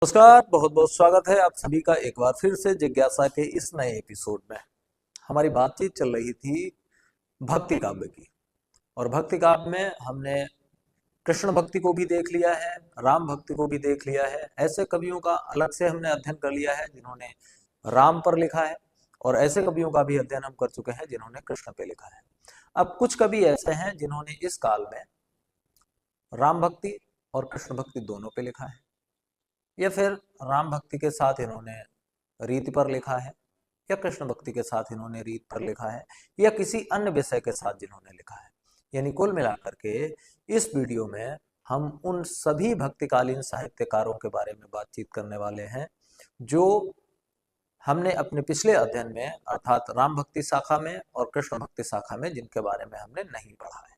नमस्कार, बहुत बहुत स्वागत है आप सभी का एक बार फिर से जिज्ञासा के इस नए एपिसोड में। हमारी बातचीत चल रही थी भक्ति काव्य की, और भक्ति काव्य में हमने कृष्ण भक्ति को भी देख लिया है, राम भक्ति को भी देख लिया है। ऐसे कवियों का अलग से हमने अध्ययन कर लिया है जिन्होंने राम पर लिखा है, और ऐसे कवियों का भी अध्ययन हम कर चुके हैं जिन्होंने कृष्ण पे लिखा है। अब कुछ कवि ऐसे हैं जिन्होंने इस काल में राम भक्ति और कृष्ण भक्ति दोनों पे लिखा है, या फिर राम भक्ति के साथ इन्होंने रीति पर लिखा है, या कृष्ण भक्ति के साथ इन्होंने रीत पर लिखा है, या किसी अन्य विषय के साथ जिन्होंने लिखा है। यानी कुल मिलाकर के इस वीडियो में हम उन सभी भक्तिकालीन साहित्यकारों के बारे में बातचीत करने वाले हैं जो हमने अपने पिछले अध्ययन में अर्थात राम भक्ति शाखा में और कृष्ण भक्ति शाखा में जिनके बारे में हमने नहीं पढ़ा है,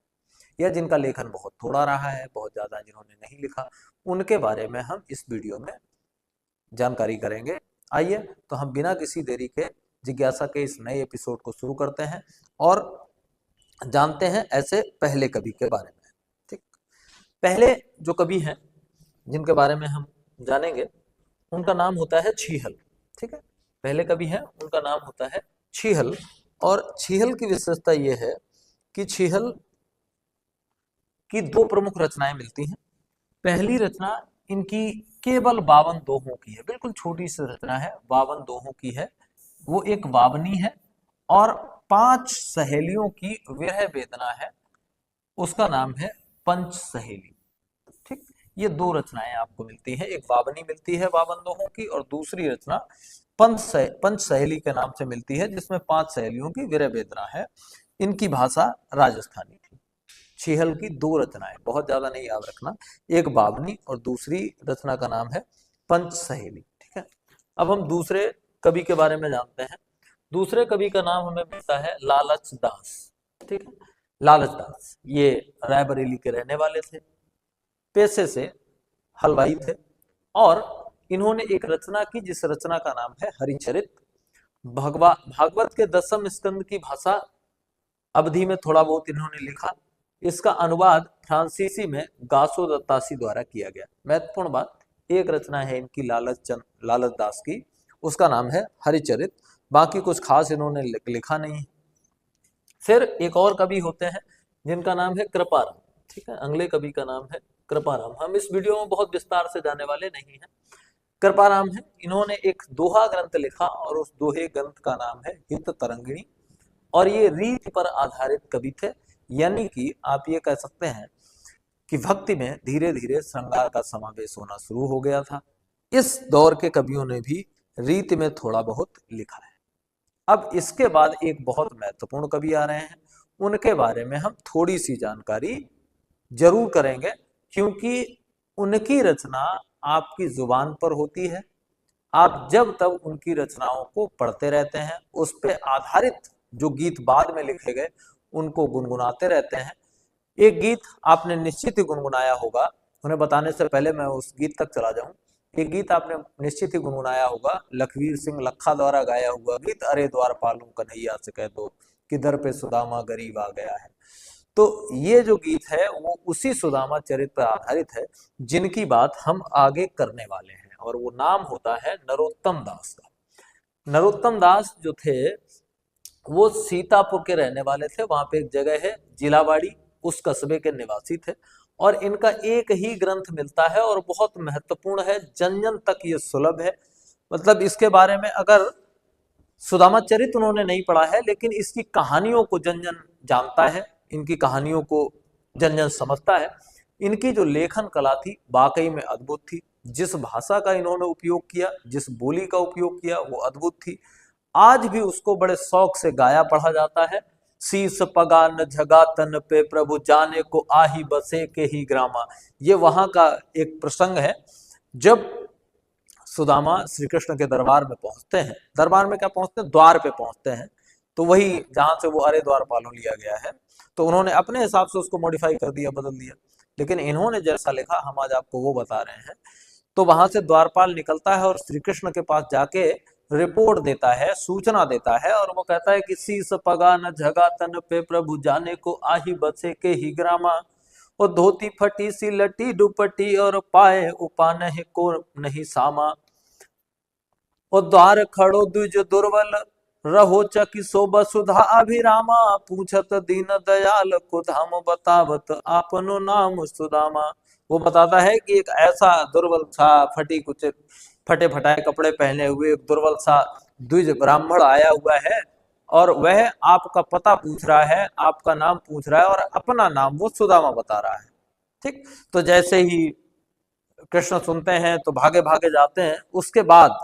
या जिनका लेखन बहुत थोड़ा रहा है, बहुत ज्यादा जिन्होंने नहीं लिखा, उनके बारे में हम इस वीडियो में जानकारी करेंगे। आइए तो हम बिना किसी देरी के जिज्ञासा के इस नए एपिसोड को शुरू करते हैं और जानते हैं ऐसे पहले कवि के बारे में। ठीक, पहले जो कवि हैं जिनके बारे में हम जानेंगे उनका नाम होता है छीहल। ठीक है, पहले कवि हैं उनका नाम होता है छीहल, और छीहल की विशेषता यह है कि छीहल की दो प्रमुख रचनाएं मिलती हैं। पहली रचना इनकी केवल 52 दोहों की है, बिल्कुल छोटी सी रचना है, 52 दोहों की है। वो एक वावनी है और 5 सहेलियों की विरह वेदना है, उसका नाम है पंच सहेली। ठीक, ये दो रचनाएं आपको मिलती है, एक वावनी मिलती है 52 दोहों की, और दूसरी रचना पंच सहेली के नाम से मिलती है जिसमें 5 सहेलियों की विरह वेदना है। इनकी भाषा राजस्थानी थी। छीहल की दो रचनाएं, बहुत ज्यादा नहीं याद रखना, एक बावनी और दूसरी रचना का नाम है पंच सहेली। ठीक है, अब हम दूसरे कवि के बारे में जानते हैं। दूसरे कवि का नाम हमें मिलता है लालच दास। ठीक है, लालच दास ये रायबरेली के रहने वाले थे, पेशे से हलवाई थे, और इन्होंने एक रचना की जिस रचना का नाम है हरिचरित। भागवत के 10वें स्कंद की भाषा अवधि में थोड़ा बहुत इन्होंने लिखा। इसका अनुवाद फ्रांसीसी में गासो दत्तासी द्वारा किया गया। महत्वपूर्ण बात, एक रचना है इनकी लालच दास की, उसका नाम है हरिचरित, बाकी कुछ खास इन्होंने लिखा नहीं। फिर एक और कवि होते हैं जिनका नाम है कृपाराम। ठीक है, अगले कवि का नाम है कृपाराम। हम इस वीडियो में बहुत विस्तार से जाने वाले नहीं हैं। कृपाराम है, इन्होंने एक दोहा ग्रंथ लिखा और उस दोहे ग्रंथ का नाम है हित तरंगिणी, और ये रीति पर आधारित कवि थे। यानी कि आप ये कह सकते हैं कि भक्ति में धीरे धीरे श्रृंगार का समावेश होना शुरू हो गया था। इस दौर के कवियों ने भी रीति में थोड़ा बहुत लिखा है। अब इसके बाद एक बहुत महत्वपूर्ण कवि आ रहे हैं, उनके बारे में हम थोड़ी सी जानकारी जरूर करेंगे, क्योंकि उनकी रचना आपकी जुबान पर होती है। आप जब तब उनकी रचनाओं को पढ़ते रहते हैं, उस पर आधारित जो गीत बाद में लिखे गए उनको गुनगुनाते रहते हैं। एक गीत आपने निश्चित ही गुनगुनाया होगा, उन्हें बताने से पहले मैं उस गीत तक चला जाऊं। एक गीत आपने निश्चित ही गुनगुनाया होगा, लखवीर सिंह लखा द्वारा गाया हुआ गीत, अरे द्वारपालों कन्हैया से कह दो कि दर पे सुदामा गरीब आ गया है। तो ये जो गीत है वो उसी सुदामा चरित्र पर आधारित है जिनकी बात हम आगे करने वाले हैं, और वो नाम होता है नरोत्तम दास का। नरोत्तम दास जो थे वो सीतापुर के रहने वाले थे। वहां पे एक जगह है जिलावाड़ी, उस कस्बे के निवासी थे, और इनका एक ही ग्रंथ मिलता है और बहुत महत्वपूर्ण है, जन जन तक ये सुलभ है। मतलब इसके बारे में अगर सुदामा चरित्र उन्होंने नहीं पढ़ा है, लेकिन इसकी कहानियों को जन जन जानता है, इनकी कहानियों को जन जन समझता है। इनकी जो लेखन कला थी वाकई में अद्भुत थी। जिस भाषा का इन्होंने उपयोग किया, जिस बोली का उपयोग किया, वो अद्भुत थी। आज भी उसको बड़े शौक से गाया पढ़ा जाता है। शीस पगा न झगा तन पे प्रभु जाने को आही बसे के ही ग्रामा। ये वहां का एक प्रसंग है जब सुदामा श्री कृष्ण के दरबार में पहुंचते हैं। दरबार में क्या पहुंचते हैं, द्वार पे पहुंचते हैं, तो वही जहां से वो अरे द्वारपालों लिया गया है, तो उन्होंने अपने हिसाब से उसको मॉडिफाई कर दिया, बदल दिया। लेकिन इन्होंने जैसा लिखा हम आज आपको वो बता रहे हैं। तो वहां से द्वारपाल निकलता है और श्री कृष्ण के पास जाके रिपोर्ट देता है, सूचना देता है, और वो कहता है कि शीस पगा न झगा तन पे प्रभु जाने को आही बसे के ही ग्रामा। और धोती फटी सी लटी दुपट्टी और पाए उपा नहीं को नहीं सामा। और द्वार खड़ो द्विज दुर्बल रहो चकी सो वसुधा अभिरामा। पूछत दीन दयाल को धाम बतावत आपनो नाम सुदामा। वो बताता है कि एक ऐसा दुर्बल सा फटे फटाए कपड़े पहने हुए एक दुर्बल सा द्विज ब्राह्मण आया हुआ है और वह आपका पता पूछ रहा है, आपका नाम पूछ रहा है और अपना नाम वो सुदामा बता रहा है। ठीक, तो जैसे ही कृष्ण सुनते हैं तो भागे भागे जाते हैं। उसके बाद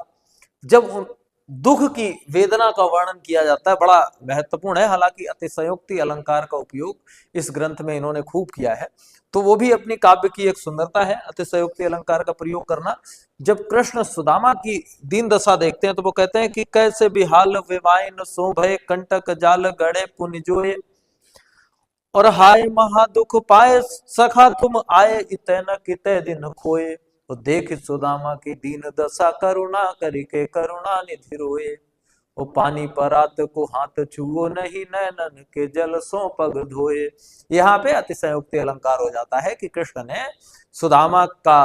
जब दुख की वेदना का वर्णन किया जाता है, बड़ा महत्वपूर्ण है, हालांकि अतिशयोक्ति अलंकार का उपयोग इस ग्रंथ में इन्होंने खूब किया है, तो वो भी अपनी काव्य की एक सुंदरता है अतिशयोक्ति अलंकार का प्रयोग करना। जब कृष्ण सुदामा की दीन दशा देखते हैं तो वो कहते हैं कि कैसे बिहाल विवाइन सो भय कंटक जाल गड़े पुनि जोए। और हाय महादुख पाए सखा तुम आए इतने न किते दिन खोए। तो देख सुदामा की दीन दशा करुणा करिके करुणा निधि रोए। वो पानी परात को हाथ छुओ नहीं नैनन के जल सो पग धोए। यहाँ पे अतिशयोक्ति अलंकार हो जाता है कि कृष्ण ने सुदामा का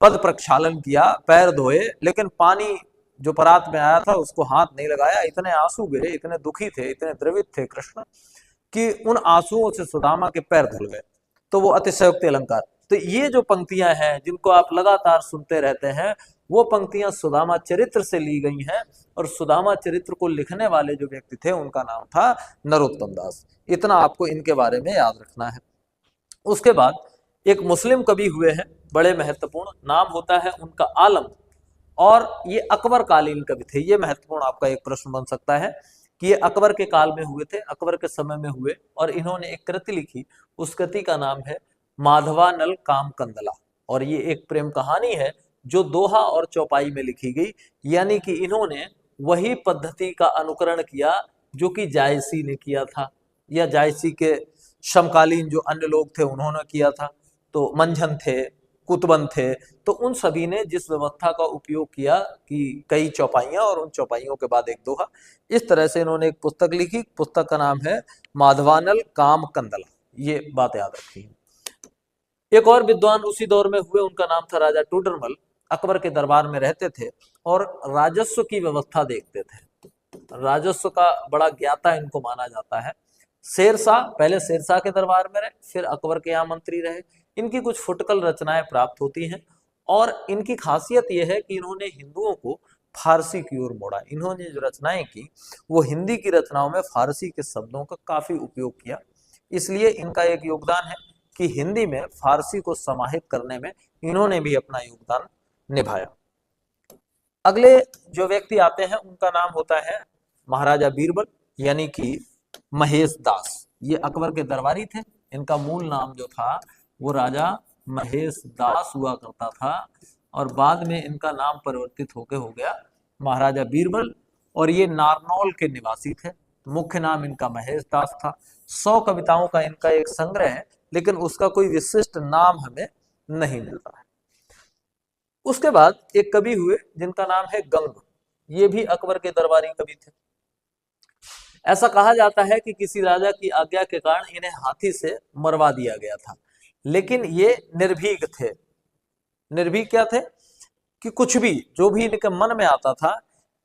पद प्रक्षालन किया, पैर धोए, लेकिन पानी जो परात में आया था उसको हाथ नहीं लगाया। इतने आंसू गिरे, इतने दुखी थे, इतने द्रवित थे कृष्ण कि उन आंसुओं से सुदामा के पैर धुल गए। तो वो अतिशयोक्ति अलंकार। तो ये जो पंक्तियां हैं जिनको आप लगातार सुनते रहते हैं, वो पंक्तियां सुदामा चरित्र से ली गई हैं। और सुदामा चरित्र को लिखने वाले जो व्यक्ति थे उनका नाम था नरोत्तम दास। इतना आपको इनके बारे में याद रखना है। उसके बाद एक मुस्लिम कवि हुए हैं, बड़े महत्वपूर्ण, नाम होता है उनका आलम, और ये अकबर कालीन कवि थे। ये महत्वपूर्ण आपका एक प्रश्न बन सकता है कि ये अकबर के काल में हुए थे, अकबर के समय में हुए, और इन्होंने एक कृति लिखी। उस कृति का नाम है माधवानल काम कंदला। और ये एक प्रेम कहानी है जो दोहा और चौपाई में लिखी गई, यानी कि इन्होंने वही पद्धति का अनुकरण किया जो कि जायसी ने किया था, या जायसी के समकालीन जो अन्य लोग थे उन्होंने किया था। तो मंझन थे, कुतबन थे, तो उन सभी ने जिस व्यवस्था का उपयोग किया कि कई चौपाइयां और उन चौपाइयों के बाद एक दोहा, इस तरह से इन्होंने एक पुस्तक लिखी। पुस्तक का नाम है माधवानल काम कंदला। ये बात याद रखिए। एक और विद्वान उसी दौर में हुए, उनका नाम था राजा टूडरमल। अकबर के दरबार में रहते थे और राजस्व की व्यवस्था देखते थे। राजस्व का बड़ा ज्ञाता इनको माना जाता है। शेरशाह, पहले शेरशाह के दरबार में रहे, फिर अकबर के यहाँ मंत्री रहे। इनकी कुछ फुटकल रचनाएं प्राप्त होती हैं और इनकी खासियत यह है कि इन्होंने हिंदुओं को फारसी की ओर मोड़ा। इन्होंने जो रचनाएं की वो हिंदी की रचनाओं में फारसी के शब्दों का काफी उपयोग किया। इसलिए इनका एक योगदान है कि हिंदी में फारसी को समाहित करने में इन्होंने भी अपना योगदान निभाया। अगले जो व्यक्ति आते हैं उनका नाम होता है महाराजा बीरबल, यानी कि महेश दास। ये अकबर के दरबारी थे। इनका मूल नाम जो था वो राजा महेश दास हुआ करता था और बाद में इनका नाम परिवर्तित होके हो गया महाराजा बीरबल। और ये नारनौल के निवासी थे। मुख्य नाम इनका महेश दास था। 100 कविताओं का इनका एक संग्रह है, लेकिन उसका कोई विशिष्ट नाम हमें नहीं मिलता है। उसके बाद एक कवि हुए जिनका नाम है गंग। ये भी अकबर के दरबारी कवि थे। ऐसा कहा जाता है कि किसी राजा की आज्ञा के कारण इन्हें हाथी से मरवा दिया गया था, लेकिन ये निर्भीक थे। निर्भीक क्या थे कि कुछ भी जो भी इनके मन में आता था,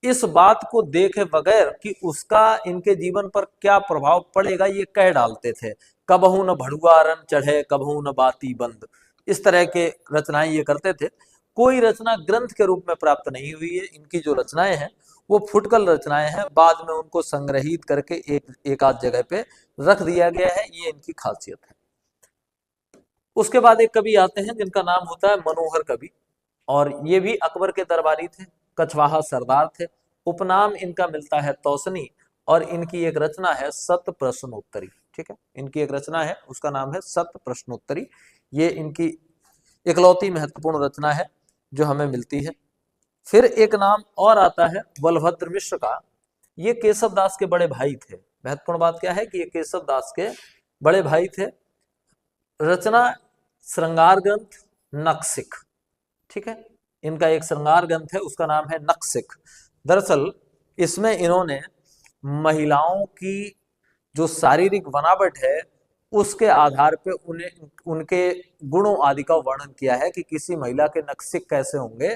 इस बात को देखे बगैर कि उसका इनके जीवन पर क्या प्रभाव पड़ेगा, ये कह डालते थे। कबहू न भड़ुआ रन चढ़े, कबहू न बाती बंद, इस तरह के रचनाएं ये करते थे। कोई रचना ग्रंथ के रूप में प्राप्त नहीं हुई है। इनकी जो रचनाएं हैं वो फुटकल रचनाएं हैं, बाद में उनको संग्रहित करके एक आध जगह पे रख दिया गया है। ये इनकी खासियत है। उसके बाद एक कवि आते हैं जिनका नाम होता है मनोहर कवि, और ये भी अकबर के दरबारी थे, कछवाहा सरदार थे। उपनाम इनका मिलता है तौसनी, और इनकी एक रचना है सत प्रश्नोत्तरी। ठीक है, इनकी एक रचना है, उसका नाम है सत प्रश्नोत्तरी। ये इनकी इकलौती महत्वपूर्ण रचना है जो हमें मिलती है। फिर एक नाम और आता है बलभद्र मिश्र का। ये केशव दास के बड़े भाई थे। महत्वपूर्ण बात क्या है कि ये केशव दास के बड़े भाई थे। रचना श्रृंगार ग्रंथ नक्सिक। ठीक है, इनका एक श्रृंगार ग्रंथ है, उसका नाम है नक्सिक। दरअसल इसमें इन्होंने महिलाओं की जो शारीरिक बनावट है उसके आधार पे उन्हें उनके गुणों आदि का वर्णन किया है कि किसी महिला के नक्सिक कैसे होंगे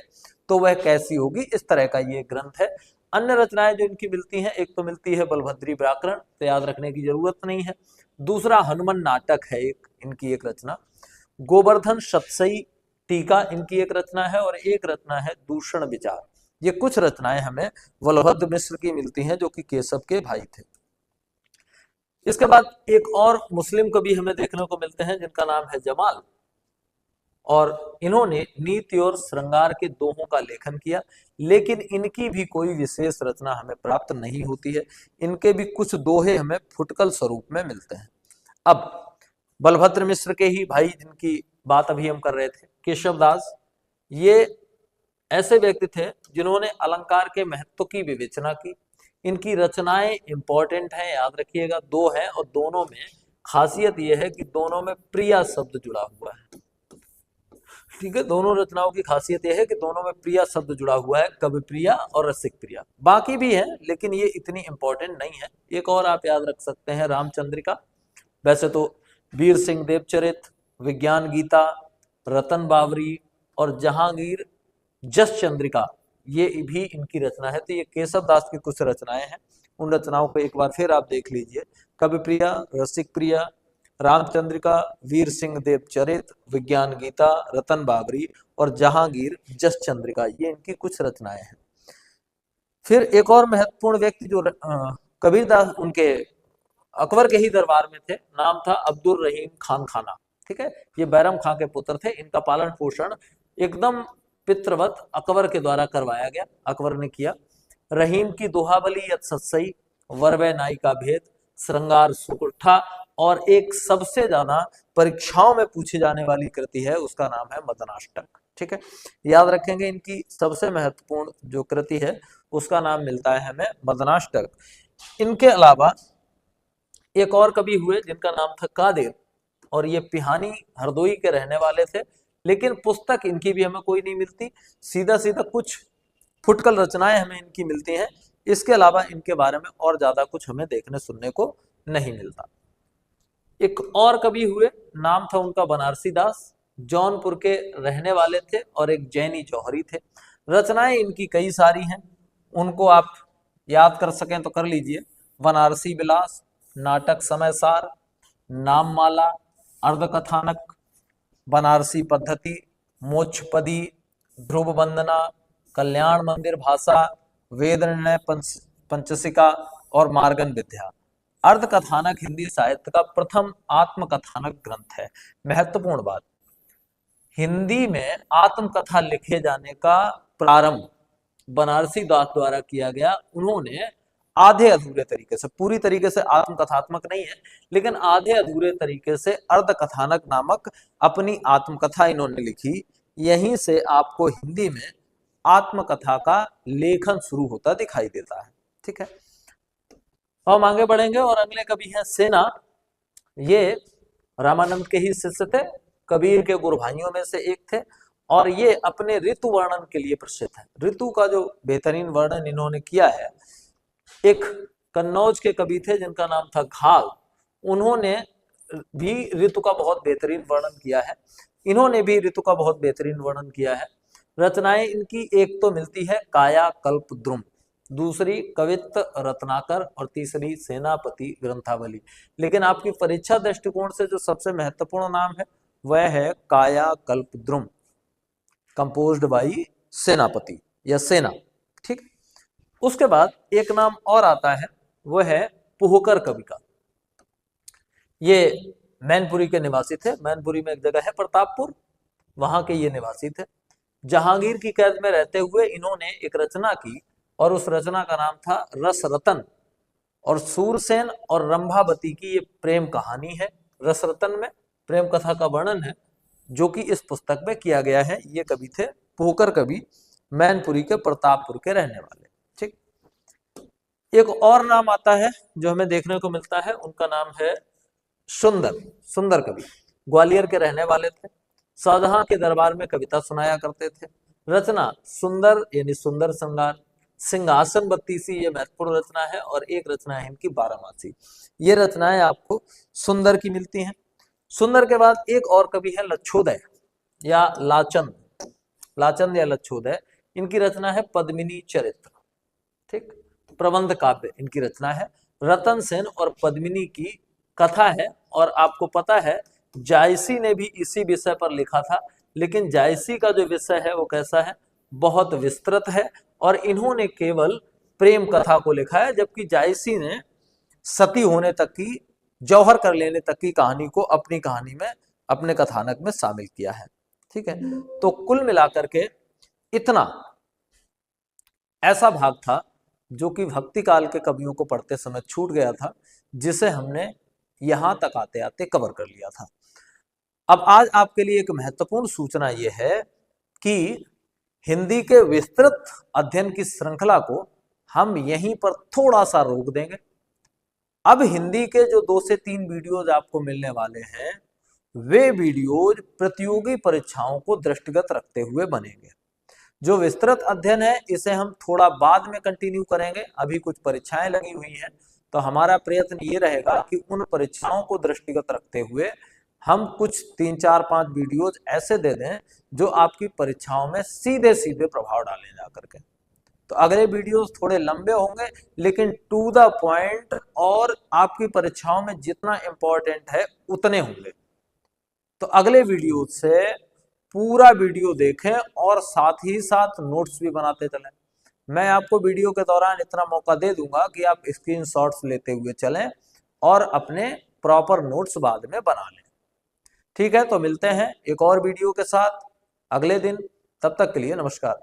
तो वह कैसी होगी, इस तरह का ये ग्रंथ है। अन्य रचनाएं जो इनकी मिलती हैं, एक तो मिलती है बलभद्री व्याकरण, तो याद रखने की जरूरत नहीं है। दूसरा हनुमान नाटक है एक इनकी एक रचना। गोवर्धन शतसई टीका इनकी एक रचना है, और एक रचना है दूषण विचार। ये कुछ रचनाएं हमें बलभद्र मिश्र की मिलती हैं जो कि केशव के भाई थे। इसके बाद एक और मुस्लिम कवि हमें देखने को मिलते हैं जिनका नाम है जमाल, और इन्होंने नीति और श्रृंगार के दोहों का लेखन किया, लेकिन इनकी भी कोई विशेष रचना हमें प्राप्त नहीं होती है। इनके भी कुछ दोहे हमें फुटकल स्वरूप में मिलते हैं। अब बलभद्र मिश्र के ही भाई जिनकी बात अभी हम कर रहे थे, केशव दास, ये ऐसे व्यक्ति थे जिन्होंने अलंकार के महत्व की विवेचना की। इनकी रचनाएं इंपॉर्टेंट हैं, याद रखिएगा, दो हैं, और दोनों में खासियत यह है कि दोनों में प्रिया शब्द जुड़ा हुआ है। ठीक है, दोनों रचनाओं की खासियत यह है कि दोनों में प्रिया शब्द जुड़ा हुआ है, कवि प्रिया और रसिक प्रिया। बाकी भी है लेकिन ये इतनी इंपॉर्टेंट नहीं है। एक और आप याद रख सकते हैं, रामचंद्रिका। वैसे तो वीर सिंह देवचरित, विज्ञान गीता, रतन बावरी और जहांगीर जस चंद्रिका ये भी इनकी रचना है। तो ये केशव दास की कुछ रचनाएं हैं। उन रचनाओं को एक बार फिर आप देख लीजिए, कवि प्रिया, रसिक प्रिया, रामचंद्रिका, वीर सिंह देव चरित, विज्ञान गीता, रतन बाबरी और जहांगीर जस चंद्रिका, ये इनकी कुछ रचनाएं हैं। फिर एक और महत्वपूर्ण व्यक्ति जो कबीरदास उनके अकबर के ही दरबार में थे, नाम था अब्दुल रहीम खान खाना। ठीक है, ये बैरम खां के पुत्र थे। इनका पालन पोषण एकदम पितृवत अकबर के द्वारा करवाया गया, अकबर ने किया। रहीम की दोहावली यत सत्सई, वरवै नाई का भेद, श्रृंगार सुकुट्ठा, और एक सबसे ज्यादा परीक्षाओं में पूछी जाने वाली कृति है, उसका नाम है मदनाष्टक। ठीक है, याद रखेंगे, इनकी सबसे महत्वपूर्ण जो कृति है उसका नाम मिलता है हमें मदनाष्टक। इनके अलावा एक और कवि हुए जिनका नाम था कादिर, और ये पिहानी हरदोई के रहने वाले थे, लेकिन पुस्तक इनकी भी हमें कोई नहीं मिलती। सीधा सीधा कुछ फुटकल रचनाएं हमें इनकी मिलती हैं। इसके अलावा इनके बारे में और ज्यादा कुछ हमें देखने सुनने को नहीं मिलता। एक और कवि हुए, नाम था उनका बनारसी दास, जौनपुर के रहने वाले थे और एक जैनी जौहरी थे। रचनाएं इनकी कई सारी हैं, उनको आप याद कर सकें तो कर लीजिए। बनारसी विलास, नाटक समय सार, नाममाला, अर्धकथानक, बनारसी पद्धति, मोक्षपदी, ध्रुव वंदना, कल्याण मंदिर भाषा, वेद निर्णय पंचसिका और मार्गन विद्या। अर्धकथानक हिंदी साहित्य का प्रथम आत्मकथानक ग्रंथ है। महत्वपूर्ण बात, हिंदी में आत्मकथा लिखे जाने का प्रारंभ बनारसी दास द्वारा किया गया। उन्होंने आधे अधूरे तरीके से, पूरी तरीके से आत्मकथात्मक नहीं है, लेकिन आधे अधूरे तरीके से अर्धकथानक नामक अपनी आत्मकथा इन्होंने लिखी। यहीं से आपको हिंदी में आत्मकथा का लेखन शुरू होता दिखाई देता है। ठीक है, हम आगे बढ़ेंगे और अगले कवि हैं सेना। ये रामानंद के ही शिष्य थे, कबीर के गुरु भाइयों में से एक थे, और ये अपने ऋतु वर्णन के लिए प्रसिद्ध है। ऋतु का जो बेहतरीन वर्णन इन्होंने किया है, एक कन्नौज के कवि थे जिनका नाम था घाल, उन्होंने भी ऋतु का बहुत बेहतरीन वर्णन किया है। इन्होंने भी ऋतु का बहुत बेहतरीन वर्णन किया है। रचनाएं इनकी एक तो मिलती है काया कल्प द्रुम, दूसरी कवित्त रत्नाकर, और तीसरी सेनापति ग्रंथावली। लेकिन आपकी परीक्षा दृष्टिकोण से जो सबसे महत्वपूर्ण नाम है वह है काया कल्प द्रुम, कंपोज्ड बाई सेनापति या सेना। ठीक, उसके बाद एक नाम और आता है, वह है पुहकर कवि का। ये मैनपुरी के निवासी थे। मैनपुरी में एक जगह है प्रतापपुर, वहां के ये निवासी थे। जहांगीर की कैद में रहते हुए इन्होंने एक रचना की, और उस रचना का नाम था रस रतन, और सूरसेन और रंभावती की ये प्रेम कहानी है। रस रतन में प्रेम कथा का वर्णन है जो कि इस पुस्तक में किया गया है। ये कवि थे पुहकर कवि, मैनपुरी के प्रतापपुर के रहने वाले। ठीक, एक और नाम आता है जो हमें देखने को मिलता है, उनका नाम है सुंदर। सुंदर कवि ग्वालियर के रहने वाले थे, शाहजहां के दरबार में कविता सुनाया करते थे। रचना सुंदर यानी सुंदर श्रृंगार, सिंहासन बत्तीसी ये महत्वपूर्ण रचना है, और एक रचना है इनकी बारहमासी। ये रचनाएं आपको सुंदर की मिलती हैं। सुंदर के बाद एक और कवि है लक्षोदय या लाचंद, लाचंद या लक्षोदय। इनकी रचना है पद्मिनी चरित्र, ठीक, प्रबंध काव्य इनकी रचना है। रतन सेन और पद्मिनी की कथा है, और आपको पता है जायसी ने भी इसी विषय पर लिखा था, लेकिन जायसी का जो विषय है वो कैसा है, बहुत विस्तृत है, और इन्होंने केवल प्रेम कथा को लिखा है, जबकि जायसी ने सती होने तक की, जौहर कर लेने तक की कहानी को अपनी कहानी में, अपने कथानक में शामिल किया है। ठीक है, तो कुल मिलाकर के इतना ऐसा भाग था जो कि भक्ति काल के कवियों को पढ़ते समय छूट गया था, जिसे हमने यहां तक आते आते कवर कर लिया था। अब आज आपके लिए एक महत्वपूर्ण सूचना यह है कि हिंदी के विस्तृत अध्ययन की श्रृंखला को हम यहीं पर थोड़ा सा रोक देंगे। अब हिंदी के जो 2 से 3 वीडियोज आपको मिलने वाले हैं, वे वीडियोज प्रतियोगी परीक्षाओं को दृष्टिगत रखते हुए बनेंगे। जो विस्तृत अध्ययन है इसे हम थोड़ा बाद में कंटिन्यू करेंगे, अभी कुछ परीक्षाएं लगी हुई हैं, तो हमारा प्रयत्न ये रहेगा कि उन परीक्षाओं को दृष्टिगत रखते हुए हम कुछ 3, 4, 5 वीडियोज ऐसे दे दें जो आपकी परीक्षाओं में सीधे सीधे प्रभाव डालें जा करके। तो अगले वीडियोस थोड़े लंबे होंगे, लेकिन टू द पॉइंट, और आपकी परीक्षाओं में जितना इंपॉर्टेंट है उतने होंगे। तो अगले वीडियो से पूरा वीडियो देखें और साथ ही साथ नोट्स भी बनाते चलें। मैं आपको वीडियो के दौरान इतना मौका दे दूंगा कि आप स्क्रीनशॉट्स लेते हुए चलें और अपने प्रॉपर नोट्स बाद में बना लें। ठीक है, तो मिलते हैं एक और वीडियो के साथ अगले दिन। तब तक के लिए नमस्कार।